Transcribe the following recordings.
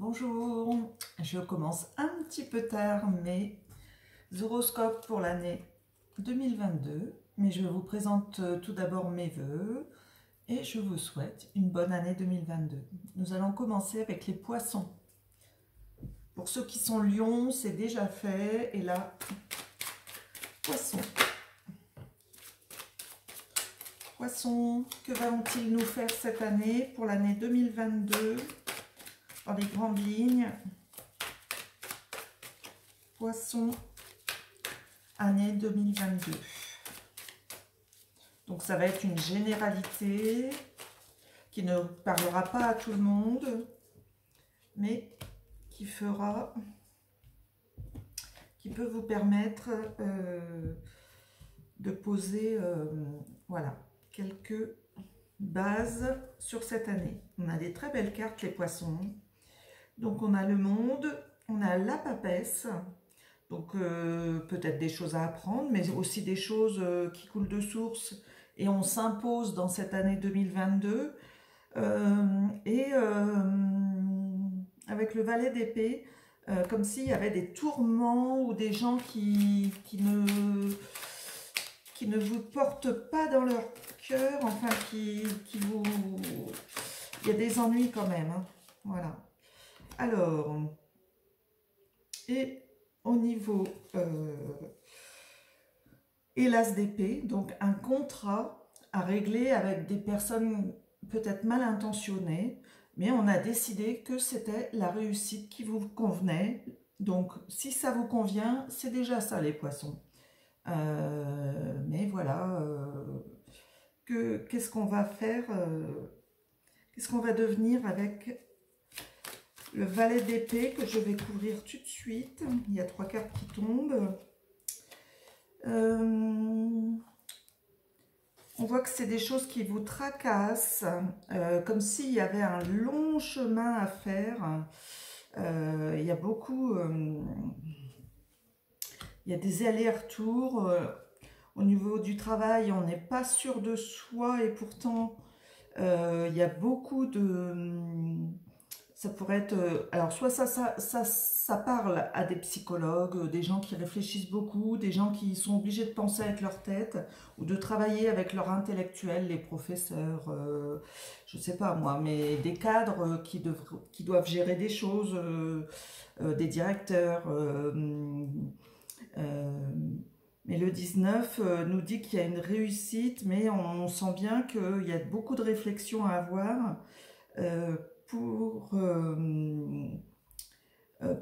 Bonjour, je commence un petit peu tard mes horoscopes pour l'année 2022, mais je vous présente tout d'abord mes vœux et je vous souhaite une bonne année 2022. Nous allons commencer avec les poissons. Pour ceux qui sont lions, c'est déjà fait, et là, poissons. Poissons, que vont-ils nous faire cette année pour l'année 2022 dans les grandes lignes? Poissons, année 2022. Donc ça va être une généralité qui ne parlera pas à tout le monde, mais qui peut vous permettre de poser voilà, quelques bases sur cette année. On a des très belles cartes, les poissons. Donc on a le monde, on a la papesse. Donc peut-être des choses à apprendre, mais aussi des choses qui coulent de source et on s'impose dans cette année 2022. Avec le valet d'épée, comme s'il y avait des tourments ou des gens qui ne vous portent pas dans leur cœur, enfin qui vous... Il y a des ennuis quand même, hein. Voilà. Alors, et au niveau et l'as d'épée, donc un contrat à régler avec des personnes peut-être mal intentionnées, mais on a décidé que c'était la réussite qui vous convenait. Donc si ça vous convient, c'est déjà ça les poissons. Mais voilà, qu'est-ce qu'on va faire, qu'est-ce qu'on va devenir avec le valet d'épée que je vais couvrir tout de suite. Il y a 3 cartes qui tombent. On voit que c'est des choses qui vous tracassent, comme s'il y avait un long chemin à faire. Il y a beaucoup... il y a des allers-retours. Au niveau du travail, on n'est pas sûr de soi et pourtant, il y a beaucoup de... Ça pourrait être... alors, soit ça parle à des psychologues, des gens qui réfléchissent beaucoup, des gens qui sont obligés de penser avec leur tête ou de travailler avec leur intellectuel, les professeurs, je ne sais pas moi, mais des cadres qui doivent gérer des choses, des directeurs. Mais le 19 nous dit qu'il y a une réussite, mais on sent bien qu'il y a beaucoup de réflexions à avoir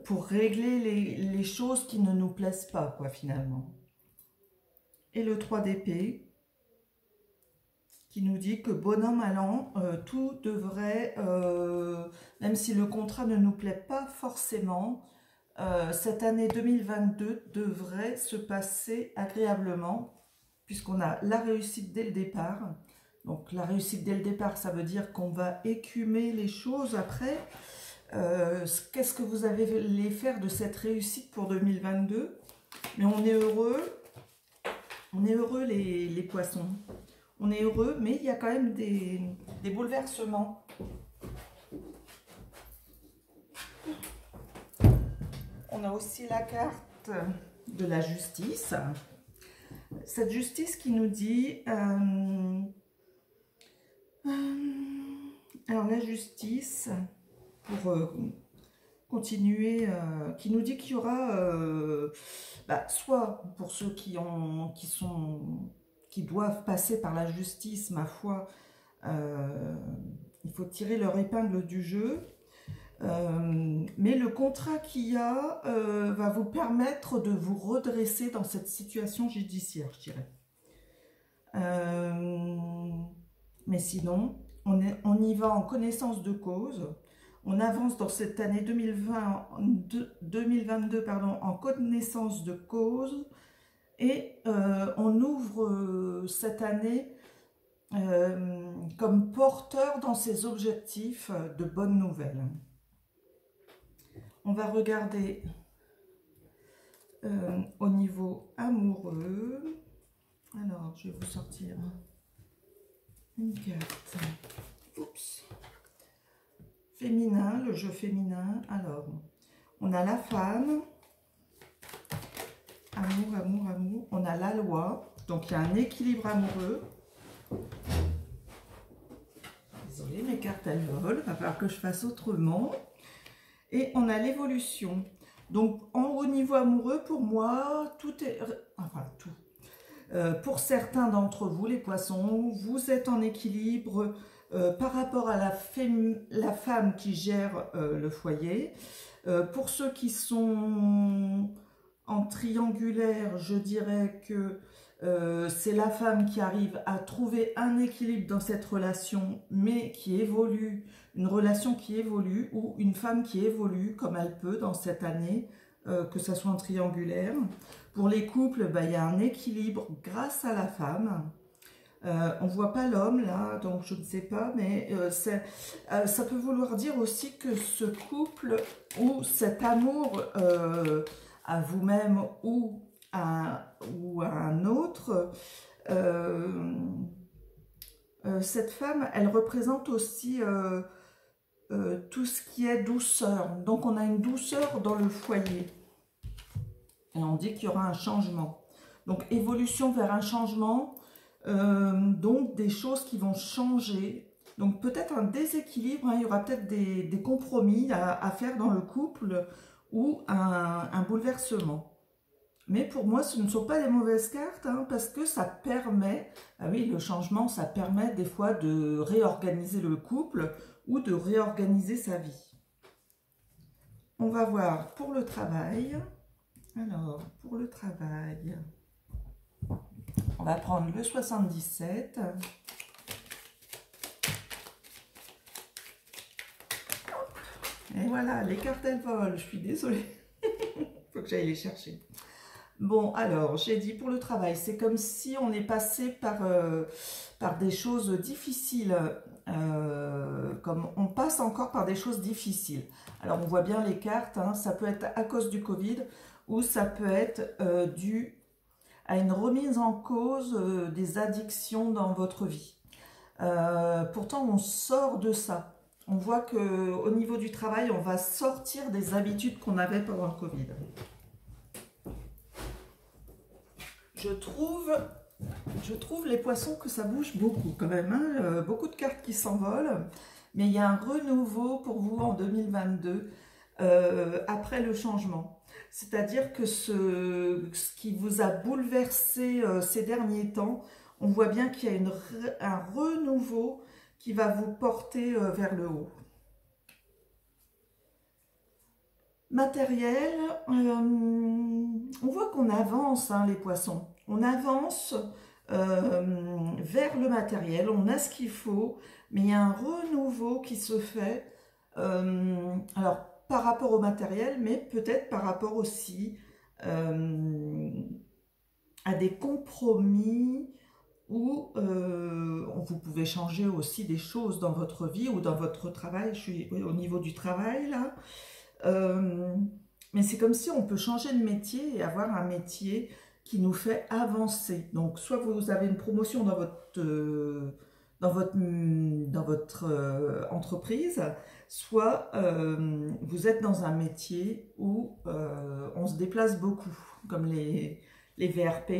pour régler les choses qui ne nous plaisent pas, quoi, finalement. Et le 3 d'épée, qui nous dit que bonhomme allant, tout devrait, même si le contrat ne nous plaît pas forcément, cette année 2022 devrait se passer agréablement, puisqu'on a la réussite dès le départ. Donc la réussite dès le départ, ça veut dire qu'on va écumer les choses après. Qu'est-ce que vous allez faire de cette réussite pour 2022? Mais on est heureux les poissons. On est heureux, mais il y a quand même des bouleversements. On a aussi la carte de la justice. Cette justice qui nous dit... alors la justice, pour continuer, qui nous dit qu'il y aura, soit pour ceux qui doivent passer par la justice, ma foi, il faut tirer leur épingle du jeu. Mais le contrat qu'il y a va vous permettre de vous redresser dans cette situation judiciaire, je dirais. Mais sinon, on y va en connaissance de cause. On avance dans cette année 2022 en connaissance de cause. Et on ouvre cette année comme porteur dans ses objectifs de bonnes nouvelles. On va regarder au niveau amoureux. Alors, je vais vous sortir une carte. Oups. féminin, le jeu féminin. Alors, on a la femme, amour, amour, amour. On a la loi, donc il y a un équilibre amoureux. Désolée, mes cartes elles volent, il va falloir que je fasse autrement. Et on a l'évolution. Donc, au niveau amoureux, pour moi, tout est... Enfin, tout. Pour certains d'entre vous, les poissons, vous êtes en équilibre par rapport à la femme qui gère le foyer. Pour ceux qui sont en triangulaire, je dirais que c'est la femme qui arrive à trouver un équilibre dans cette relation, mais qui évolue, une relation qui évolue, ou une femme qui évolue comme elle peut dans cette année, que ça soit en triangulaire. Pour les couples, bah, il y a un équilibre grâce à la femme. On ne voit pas l'homme là, donc je ne sais pas, mais ça peut vouloir dire aussi que ce couple ou cet amour à vous-même ou à un autre, cette femme, elle représente aussi tout ce qui est douceur. Donc on a une douceur dans le foyer. Et on dit qu'il y aura un changement. Donc évolution vers un changement, donc des choses qui vont changer. Donc peut-être un déséquilibre, hein, il y aura peut-être des compromis à faire dans le couple ou un bouleversement. Mais pour moi, ce ne sont pas des mauvaises cartes, hein, parce que ça permet, ah oui, le changement, ça permet des fois de réorganiser le couple ou de réorganiser sa vie. On va voir pour le travail. Alors, pour le travail, on va prendre le 77. Et voilà, les cartes elles volent, je suis désolée. Il faut que j'aille les chercher. Bon, alors, j'ai dit pour le travail, c'est comme si on est passé par des choses difficiles, comme on passe encore par des choses difficiles. Alors, on voit bien les cartes, hein, ça peut être à cause du Covid ou ça peut être dû à une remise en cause des addictions dans votre vie. Pourtant, on sort de ça. On voit qu'au niveau du travail, on va sortir des habitudes qu'on avait pendant le Covid. Je trouve les poissons que ça bouge beaucoup quand même, hein, beaucoup de cartes qui s'envolent, mais il y a un renouveau pour vous en 2022 après le changement. C'est-à-dire que ce qui vous a bouleversé ces derniers temps, on voit bien qu'il y a un renouveau qui va vous porter vers le haut. Matériel, on voit qu'on avance, hein, les poissons. On avance vers le matériel, on a ce qu'il faut, mais il y a un renouveau qui se fait, alors par rapport au matériel, mais peut-être par rapport aussi à des compromis où vous pouvez changer aussi des choses dans votre vie ou dans votre travail. Je suis au niveau du travail là. Mais c'est comme si on peut changer de métier et avoir un métier qui nous fait avancer. Donc, soit vous avez une promotion dans votre entreprise, soit vous êtes dans un métier où on se déplace beaucoup, comme les VRP.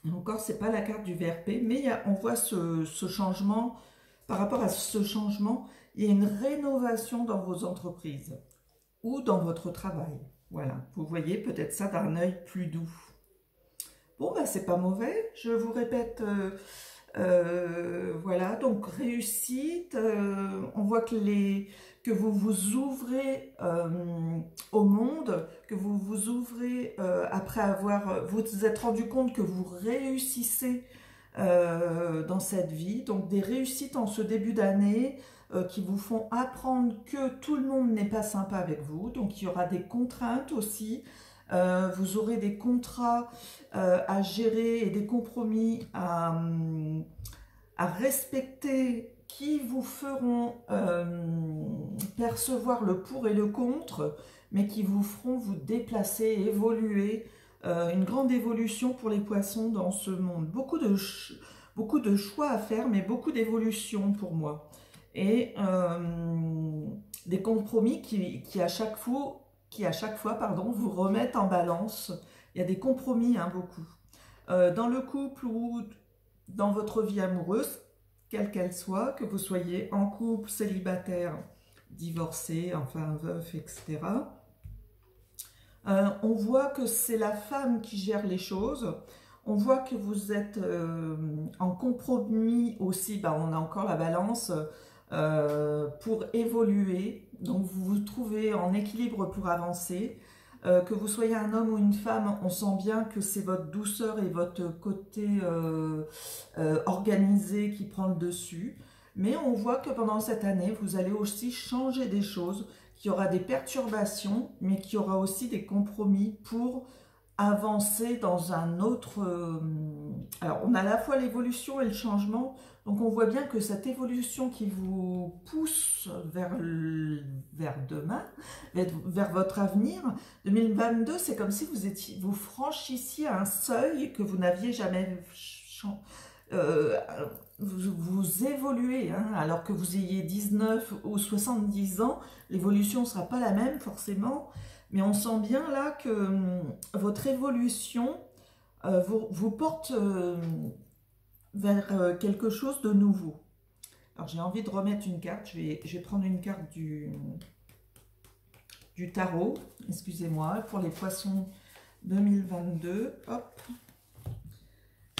Et encore, c'est pas la carte du VRP, mais on voit ce changement. Par rapport à ce changement, il y a une rénovation dans vos entreprises ou dans votre travail. Voilà, vous voyez peut-être ça d'un œil plus doux. Bon, bah c'est pas mauvais, je vous répète, voilà, donc réussite, on voit que vous vous ouvrez au monde, que vous vous ouvrez après avoir, vous vous êtes rendu compte que vous réussissez dans cette vie, donc des réussites en ce début d'année, qui vous font apprendre que tout le monde n'est pas sympa avec vous. Donc, il y aura des contraintes aussi. Vous aurez des contrats à gérer et des compromis à respecter qui vous feront percevoir le pour et le contre, mais qui vous feront vous déplacer, évoluer. Une grande évolution pour les poissons dans ce monde. Beaucoup de choix à faire, mais beaucoup d'évolution pour moi. et des compromis qui à chaque fois, pardon, vous remettent en balance. Il y a des compromis, hein, beaucoup. Dans le couple ou dans votre vie amoureuse, quelle qu'elle soit, que vous soyez en couple, célibataire, divorcé, enfin veuf, etc. On voit que c'est la femme qui gère les choses. On voit que vous êtes en compromis aussi, bah, on a encore la balance pour évoluer. Donc vous vous trouvez en équilibre pour avancer. Que vous soyez un homme ou une femme, on sent bien que c'est votre douceur et votre côté organisé qui prend le dessus. Mais on voit que pendant cette année, vous allez aussi changer des choses, qu'il y aura des perturbations, mais qu'il y aura aussi des compromis pour avancer dans un autre... Alors, on a à la fois l'évolution et le changement, donc on voit bien que cette évolution qui vous pousse vers demain, vers votre avenir, 2022, c'est comme si vous franchissiez un seuil que vous n'aviez jamais... vous évoluez, hein, alors que vous ayez 19 ou 70 ans, l'évolution ne sera pas la même forcément, mais on sent bien là que votre évolution vous porte vers quelque chose de nouveau. Alors j'ai envie de remettre une carte, je vais prendre une carte du tarot, excusez-moi, pour les poissons 2022, hop.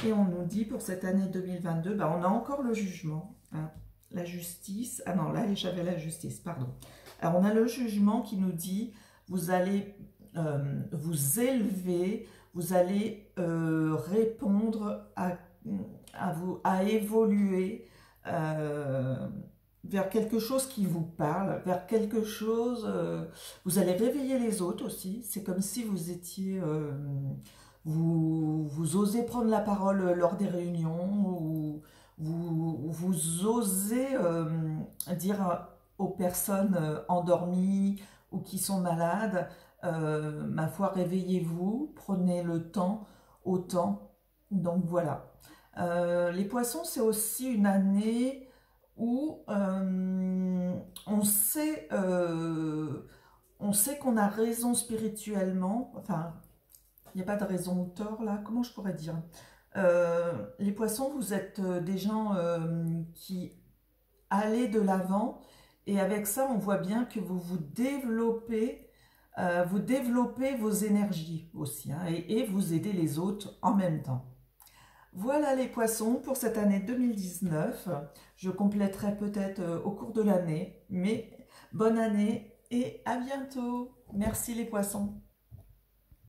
Et on nous dit pour cette année 2022, bah on a encore le jugement, hein, la justice. Ah non, là j'avais la justice, pardon. Alors on a le jugement qui nous dit, vous allez vous élever, vous allez répondre à évoluer vers quelque chose qui vous parle, vers quelque chose, vous allez réveiller les autres aussi. C'est comme si vous étiez... vous osez prendre la parole lors des réunions, ou vous osez dire aux personnes endormies ou qui sont malades, ma foi, réveillez-vous, prenez le temps, autant. Donc voilà. Les poissons, c'est aussi une année où on sait qu'on a raison spirituellement, enfin, il n'y a pas de raison ou tort là, comment je pourrais dire, les poissons, vous êtes des gens qui allez de l'avant, et avec ça, on voit bien que vous développez vos énergies aussi, hein, et vous aidez les autres en même temps. Voilà les poissons pour cette année 2019. Je compléterai peut-être au cours de l'année, mais bonne année et à bientôt. Merci les poissons.